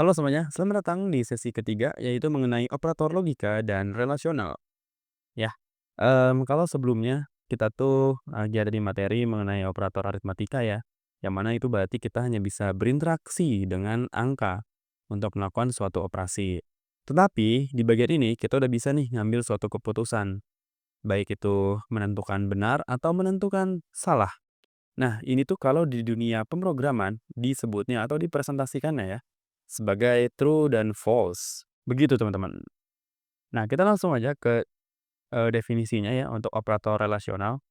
Halo semuanya, selamat datang di sesi ketiga yaitu mengenai operator logika dan relasional. Ya, kalau sebelumnya kita tuh lagi ada di materi mengenai operator aritmatika ya, yang mana itu berarti kita hanya bisa berinteraksi dengan angka untuk melakukan suatu operasi. Tetapi di bagian ini kita udah bisa nih ngambil suatu keputusan, baik itu menentukan benar atau menentukan salah. Nah, ini tuh kalau di dunia pemrograman disebutnya atau dipresentasikannya ya sebagai true dan false. Begitu teman-teman. Nah, kita langsung aja ke definisinya ya untuk operator relasional.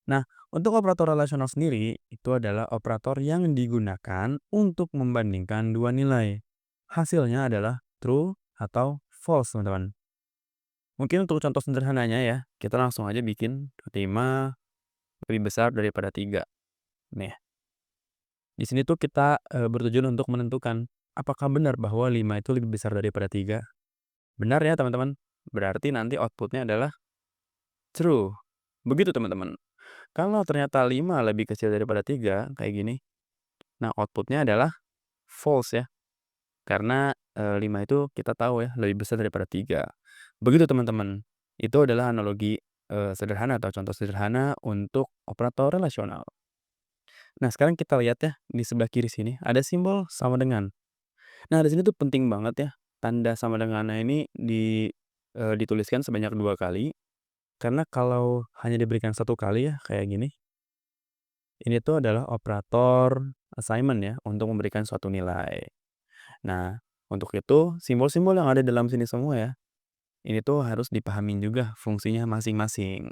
Nah, untuk operator relasional sendiri itu adalah operator yang digunakan untuk membandingkan dua nilai. Hasilnya adalah true atau false, teman-teman. Mungkin untuk contoh sederhananya ya, kita langsung aja bikin 5 lebih besar daripada 3. Nih, di sini tuh kita, bertujuan untuk menentukan, apakah benar bahwa 5 itu lebih besar daripada 3? Benar ya teman-teman? Berarti nanti outputnya adalah true. Begitu teman-teman. Kalau ternyata 5 lebih kecil daripada 3 kayak gini, nah outputnya adalah false ya. Karena, 5 itu kita tahu ya, lebih besar daripada 3. Begitu teman-teman. Itu adalah analogi, sederhana atau contoh sederhana untuk operator relasional. Nah sekarang kita lihat ya, di sebelah kiri sini ada simbol sama dengan. Nah, di sini tuh penting banget ya, tanda sama dengannya ini dituliskan sebanyak 2 kali, karena kalau hanya diberikan satu kali ya, kayak gini, ini tuh adalah operator assignment ya, untuk memberikan suatu nilai. Nah, untuk itu simbol-simbol yang ada dalam sini semua ya, ini tuh harus dipahamin juga fungsinya masing-masing.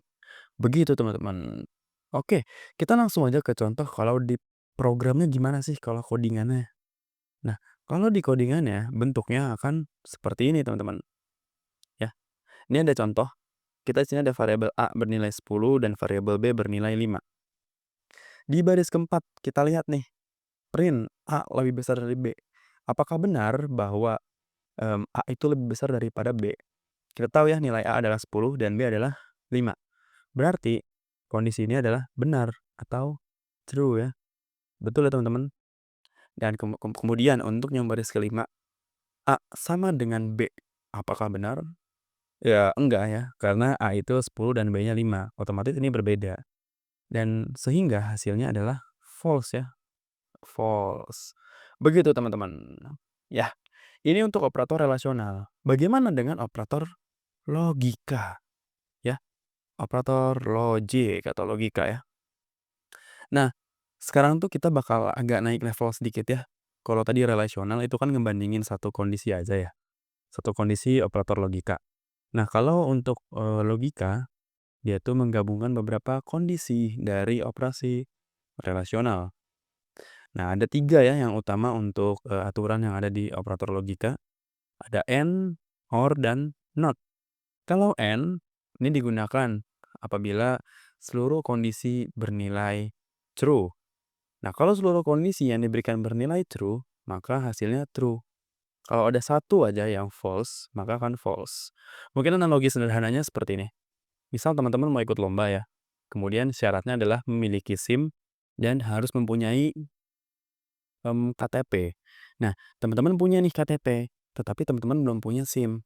Begitu teman-teman. Oke, kita langsung aja ke contoh kalau di programnya gimana sih kalau codingannya. Nah, kalau di codingannya bentuknya akan seperti ini teman-teman, ya. Ini ada contoh, kita di sini ada variabel A bernilai 10 dan variabel B bernilai 5. Di baris keempat kita lihat nih, print A lebih besar dari B. Apakah benar bahwa, A itu lebih besar daripada B? Kita tahu ya nilai A adalah 10 dan B adalah 5. Berarti kondisi ini adalah benar atau true ya. Betul ya teman-teman? Dan kemudian untuk yang baris kelima, A sama dengan B. Apakah benar? Ya enggak ya, karena A itu 10 dan B-nya 5. Otomatis ini berbeda. Dan sehingga hasilnya adalah false ya, false. Begitu teman-teman. Ya, ini untuk operator relasional. Bagaimana dengan operator logika? Ya, operator logik atau logika ya. Nah, sekarang tuh kita bakal agak naik level sedikit ya. Kalau tadi relasional itu kan ngebandingin satu kondisi aja ya, satu kondisi operator logika. Nah, kalau untuk logika, dia tuh menggabungkan beberapa kondisi dari operasi relasional. Nah, ada 3 ya yang utama untuk, aturan yang ada di operator logika. Ada AND, OR, dan NOT. Kalau AND, ini digunakan apabila seluruh kondisi bernilai true. Nah, kalau seluruh kondisi yang diberikan bernilai true, maka hasilnya true. Kalau ada satu aja yang false, maka akan false. Mungkin analogi sederhananya seperti ini. Misal teman-teman mau ikut lomba ya, kemudian syaratnya adalah memiliki SIM dan harus mempunyai KTP. Nah, teman-teman punya nih KTP, tetapi teman-teman belum punya SIM.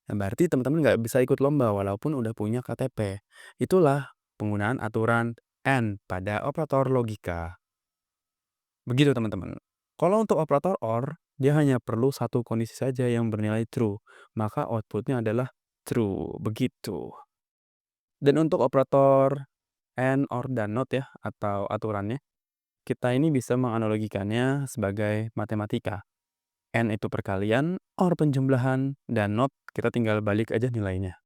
Nah, berarti teman-teman nggak bisa ikut lomba walaupun udah punya KTP. Itulah penggunaan aturan AND pada operator logika. Begitu teman-teman. Kalau untuk operator OR, dia hanya perlu satu kondisi saja yang bernilai true, maka outputnya adalah true. Begitu. Dan untuk operator AND, OR, dan NOT ya, atau aturannya, kita ini bisa menganalogikannya sebagai matematika. N itu perkalian, OR penjumlahan, dan NOT kita tinggal balik aja nilainya.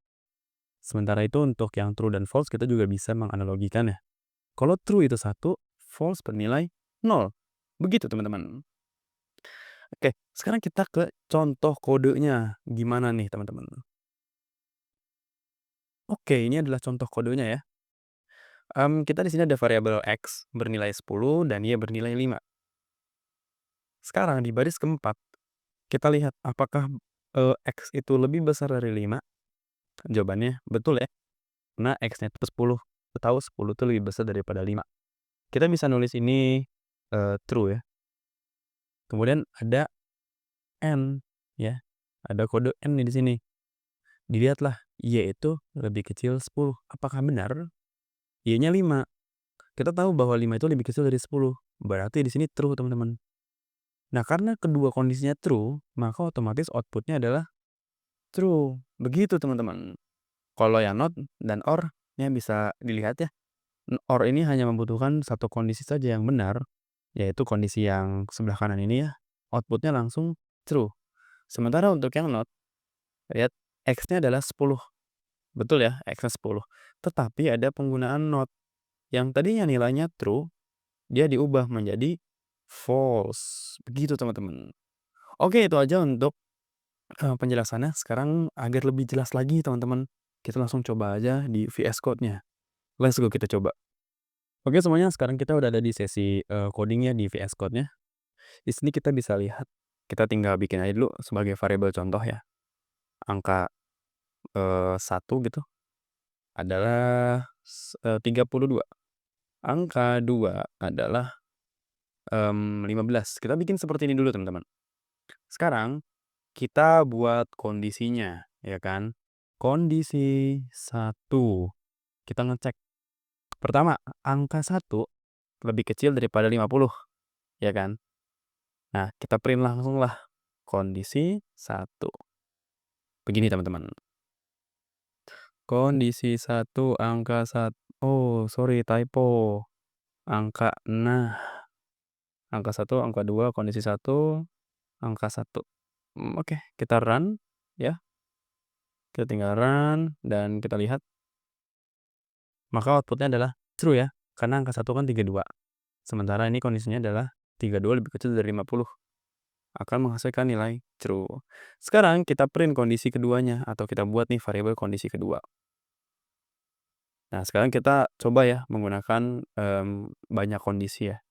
Sementara itu untuk yang true dan false kita juga bisa menganalogikannya. Kalau true itu 1, false bernilai 0. Begitu teman-teman. Oke, sekarang kita ke contoh kodenya. Gimana nih teman-teman? Oke, ini adalah contoh kodenya ya. Kita di sini ada variabel X bernilai 10 dan Y bernilai 5. Sekarang di baris keempat, kita lihat apakah, X itu lebih besar dari 5? Jawabannya betul ya, karena X-nya itu 10. Kita tahu 10 itu lebih besar daripada 5. Kita bisa nulis ini, true ya. Kemudian ada N, ya. Ada kode N nih di sini. Dilihatlah, Y itu lebih kecil 10. Apakah benar? Y-nya 5. Kita tahu bahwa 5 itu lebih kecil dari 10. Berarti di sini true, teman-teman. Nah, karena kedua kondisinya true, maka otomatis outputnya adalah true. Begitu, teman-teman. Kalau yang not dan or, ya bisa dilihat ya. Or ini hanya membutuhkan satu kondisi saja yang benar, yaitu kondisi yang sebelah kanan ini ya, outputnya langsung true. Sementara untuk yang not, lihat X-nya adalah 10. Betul ya, X-nya 10. Tetapi ada penggunaan not. Yang tadinya nilainya true, dia diubah menjadi false. Begitu, teman-teman. Oke, itu aja untuk penjelasannya. Sekarang agar lebih jelas lagi, teman-teman, kita langsung coba aja di VS Code-nya. Let's go, kita coba. Oke semuanya, sekarang kita udah ada di sesi coding-nya di VS Code-nya. Di sini kita bisa lihat, kita tinggal bikin aja dulu sebagai variabel contoh ya. Angka 1 gitu adalah 32. Angka 2 adalah 15. Kita bikin seperti ini dulu, teman-teman. Sekarang kita buat kondisinya, ya kan? Kondisi 1. Kita ngecek. Pertama, angka 1 lebih kecil daripada 50, ya kan? Nah, kita print langsung lah kondisi 1. Begini, teman-teman. Kondisi 1 angka oh, sorry, typo. Nah, angka 1, angka 2, kondisi 1, angka 1. Oke, kita run ya. Kita tinggal run dan kita lihat. Maka outputnya adalah true ya, karena angka 1 kan 32. Sementara ini kondisinya adalah 32 lebih kecil dari 50. Akan menghasilkan nilai true. Sekarang kita print kondisi keduanya, atau kita buat nih variabel kondisi kedua. Nah, sekarang kita coba ya menggunakan banyak kondisi ya,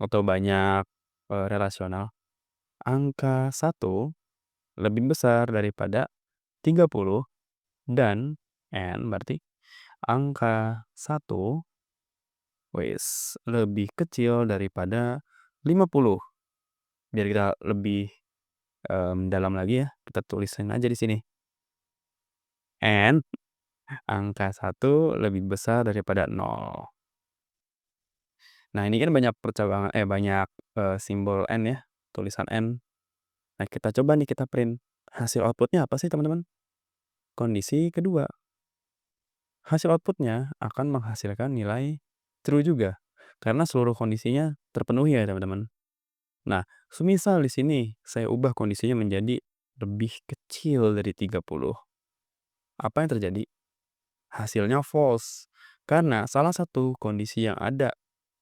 atau banyak relasional. Angka 1 lebih besar daripada 30 dan N berarti angka 1 lebih kecil daripada 50. Biar kita lebih dalam lagi ya, kita tulisin aja di sini. N angka 1 lebih besar daripada 0. Nah, ini kan banyak banyak simbol N ya, tulisan N. Nah, kita coba nih kita print. Hasil outputnya apa sih, teman-teman? Kondisi kedua. Hasil outputnya akan menghasilkan nilai true juga, karena seluruh kondisinya terpenuhi ya, teman-teman. Nah, semisal di sini saya ubah kondisinya menjadi lebih kecil dari 30. Apa yang terjadi? Hasilnya false. Karena salah satu kondisi yang ada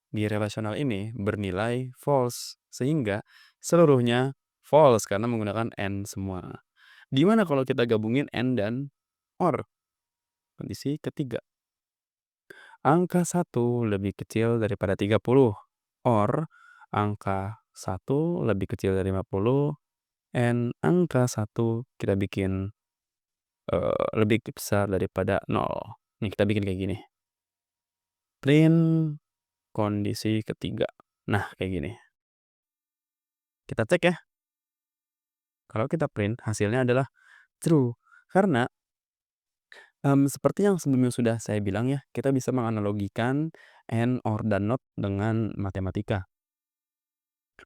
di relasional ini bernilai false. Sehingga seluruhnya false karena menggunakan N semua. Gimana kalau kita gabungin N dan OR? Kondisi ketiga. Angka 1 lebih kecil daripada 30. OR angka 1 lebih kecil dari 50. And angka 1 kita bikin lebih besar daripada 0. Nih kita bikin kayak gini. Print kondisi ketiga. Nah, kayak gini. Kita cek ya. Kalau kita print, hasilnya adalah true. Karena seperti yang sebelumnya sudah saya bilang ya, kita bisa menganalogikan AND, OR, dan NOT dengan matematika.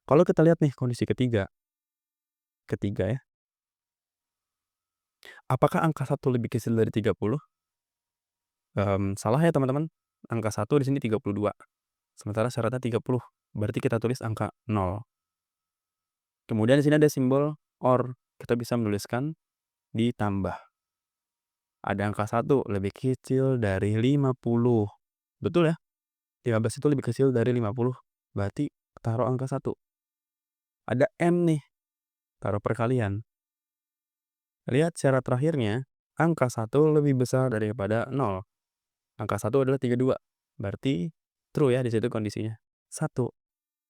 Kalau kita lihat nih kondisi ketiga ya. Apakah angka 1 lebih kecil dari 30? Salah ya, teman-teman. Angka 1 di sini 32. Sementara syaratnya 30. Berarti kita tulis angka 0. Kemudian di sini ada simbol OR. Kita bisa menuliskan ditambah. Ada angka 1 lebih kecil dari 50. Betul ya? 15 itu lebih kecil dari 50. Berarti taruh angka 1. Ada M nih. Taruh perkalian. Lihat syarat terakhirnya. Angka 1 lebih besar daripada 0. Angka 1 adalah 32. Berarti true ya di situ kondisinya. 1.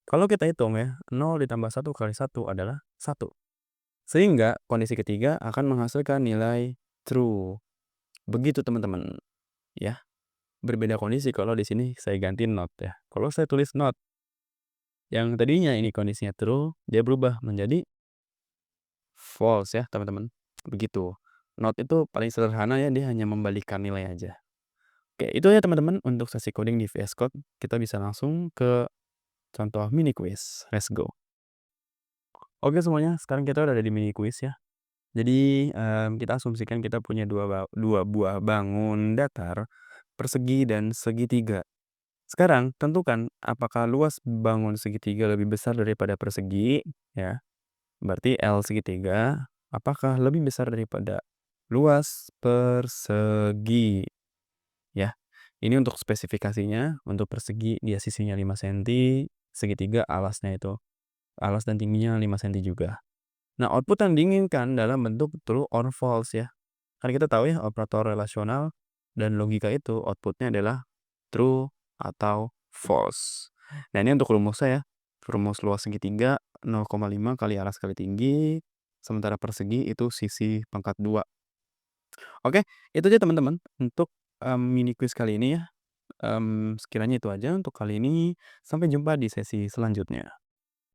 Kalau kita hitung ya, 0 ditambah 1 kali 1 adalah 1. Sehingga kondisi ketiga akan menghasilkan nilai true. Begitu, teman-teman. Ya. Berbeda kondisi kalau di sini saya ganti not ya. Kalau saya tulis not, yang tadinya ini kondisinya true, dia berubah menjadi false ya, teman-teman. Begitu. Not itu paling sederhana ya, dia hanya membalikan nilai aja. Oke, itu ya teman-teman untuk sesi coding di VS Code. Kita bisa langsung ke contoh mini quiz. Let's go. Oke semuanya, sekarang kita udah ada di mini quiz ya. Jadi, kita asumsikan kita punya dua buah bangun datar, persegi, dan segitiga. Sekarang tentukan apakah luas bangun segitiga lebih besar daripada persegi, ya. Berarti L segitiga, apakah lebih besar daripada luas persegi, ya. Ini untuk spesifikasinya, untuk persegi dia sisinya 5 senti, segitiga alas dan tingginya 5 senti juga. Nah, output yang diinginkan dalam bentuk true or false ya. Kan kita tahu ya operator relasional dan logika itu outputnya adalah true atau false. Nah, ini untuk rumusnya ya. Rumus luas segitiga 0,5 kali alas kali tinggi, sementara persegi itu sisi pangkat 2. Oke, itu aja teman-teman untuk, mini quiz kali ini ya. Sekiranya itu aja untuk kali ini, sampai jumpa di sesi selanjutnya.